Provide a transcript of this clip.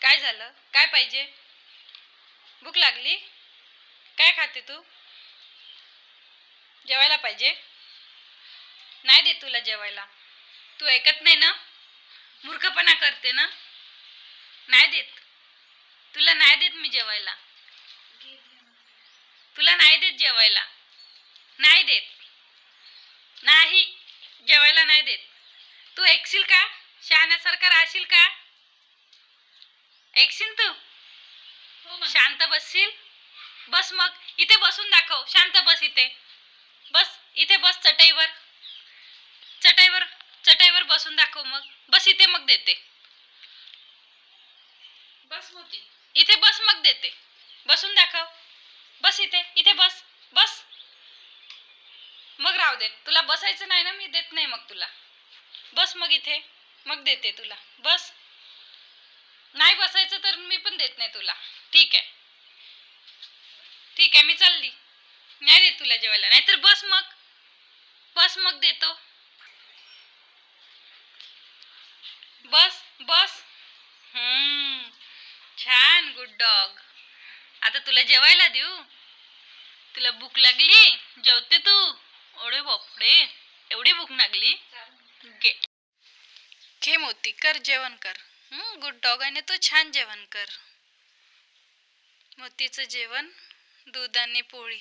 काय झालं? काय पाहिजे? भूक लागली? काय खाते तू? जेवायला पाहिजे? नाही देत तुला जेवायला. तू ऐकत नाही ना? मूर्खपणा करते ना? नाही देत. तुला नाही देत मी जेवायला. तुला नाही देत जेवायला. नाही देत. नाही. जेवायला नाही देत. तू ऐकशील का? शहाण्यासारखा राहशील का? ऐकशील तू? शांत बसशील? बस मग इथे बसून दाखव. शांत बस इथे. बस इथे बस चटईवर. चटईवर चटईवर बसून दाखव मग. बस इथे मग देते. बस होती. इथे बस मग देते. बसून दाखव. बस इथे. इथे बस. बस. मग राहू दे. तुला बसायचं नाही ना, मी देत नाही मग तुला. बस मग इथे. मग देते तुला. बस. नाही बसायचं तर मी पण देत नाही तुला. ठीक आहे. ठीक आहे, मी चालली. नाही देत तुला जेवायला. नाहीतर बस मग. बस मग देतो. बस बस. छान, गुड डॉग. आता तुला जेवायला देऊ? तुला भूक लागली? जेवते तू? ओढे बापडे, एवढी भूक लागली? घे. घे मोती, कर जेवण कर. गुड डॉग आहे ना तू, छान जेवण कर. मोतीचं जेवण, दूध आणि पोळी.